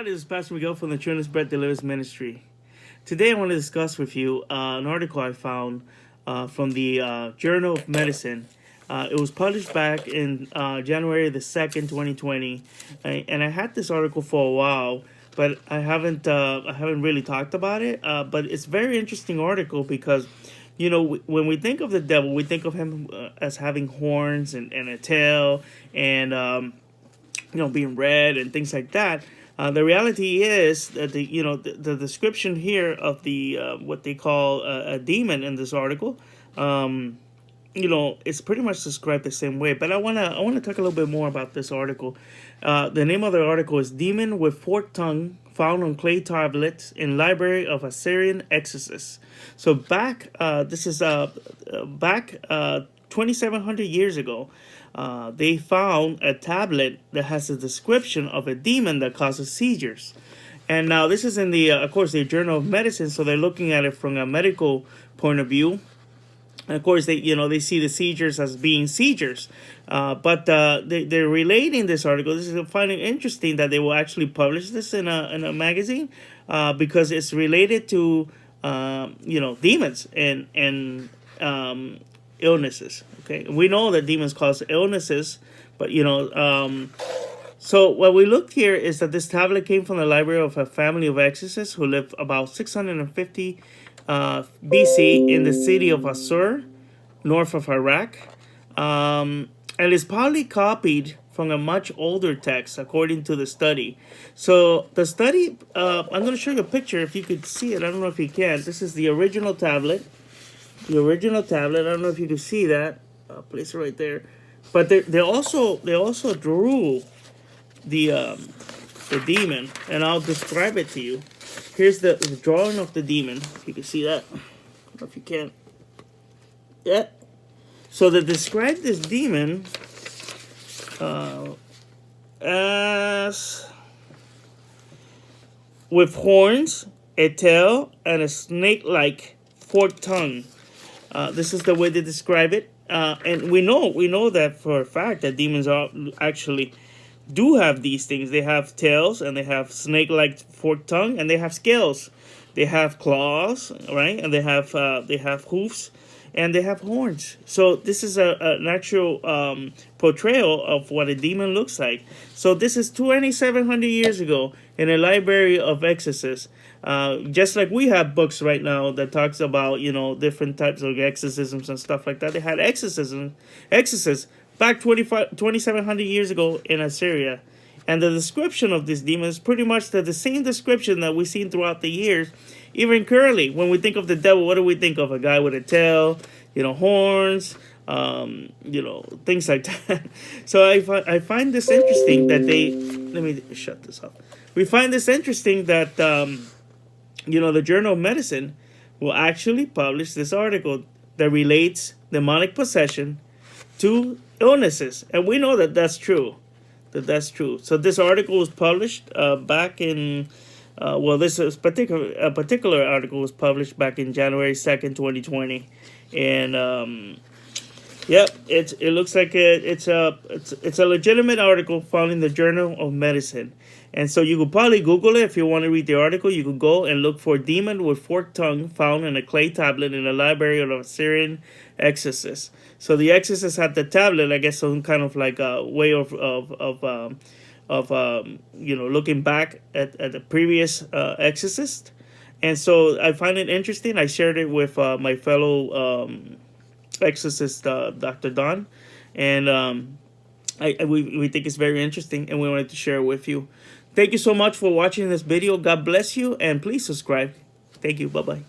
everybody, this is Pastor Miguel from the Children's Bread Delivers Ministry. Today I want to discuss with you an article I found from the Journal of Medicine. It was published back in January the 2nd, 2020. And I had this article for a while, but I haven't really talked about it. But it's a very interesting article because, you know, when we think of the devil, we think of him as having horns and a tail and being red and things like that. The reality is that the description here of the what they call a demon in this article, it's pretty much described the same way. But I wanna talk a little bit more about this article. The name of the article is "Demon with Forked Tongue Found on Clay Tablets in Library of Assyrian Exorcists." So back 2,700 years ago. They found a tablet that has a description of a demon that causes seizures. And now this is in of course, the Journal of Medicine, so they're looking at it from a medical point of view. And of course, they see the seizures as being seizures. But they're relating this article. This is finding interesting that they will actually publish this in a magazine because it's related to, demons and illnesses. Okay, we know that demons cause illnesses, but so what we looked here is that this tablet came from the library of a family of exorcists who lived about 650 BC in the city of Assur, north of Iraq, and is probably copied from a much older text, according to the study. So the study, I'm going to show you a picture if you could see it. I don't know if you can. This is the original tablet. I don't know if you can see that. I'll place it right there. But they also drew the demon, and I'll describe it to you. Here's the drawing of the demon. If you can see that. I don't know if you can. Yeah. So they describe this demon as with horns, a tail, and a snake-like forked tongue. This is the way they describe it, and we know that for a fact that demons actually do have these things. They have tails, and they have snake-like forked tongue, and they have scales. They have claws, right? And they have hoofs, and they have horns. So this is an actual portrayal of what a demon looks like. So this is 2,700 years ago in a library of exorcists. Just like we have books right now that talks about, different types of exorcisms and stuff like that. They had exorcists back 2,700 years ago in Assyria. And the description of this demon is pretty much the same description that we've seen throughout the years. Even currently, when we think of the devil, what do we think of? A guy with a tail, horns, things like that. So I find this interesting that let me shut this off. We find this interesting that, the Journal of Medicine will actually publish this article that relates demonic possession to illnesses. And we know that that's true. So this article was published back in, this particular article was published back in January 2nd, 2020. And, it looks like it's a legitimate article found in the Journal of Medicine. And so you could probably Google it if you want to read the article. You could go and look for "Demon with Forked Tongue Found in a Clay Tablet in the Library of Assyrian Exorcists." So the exorcists had the tablet, I guess, some kind of like a way of looking back at the previous exorcist. And so I find it interesting. I shared it with my fellow exorcist, Dr. Don, and we think it's very interesting, and we wanted to share it with you. Thank you so much for watching this video. God bless you, and please subscribe. Thank you. Bye-bye.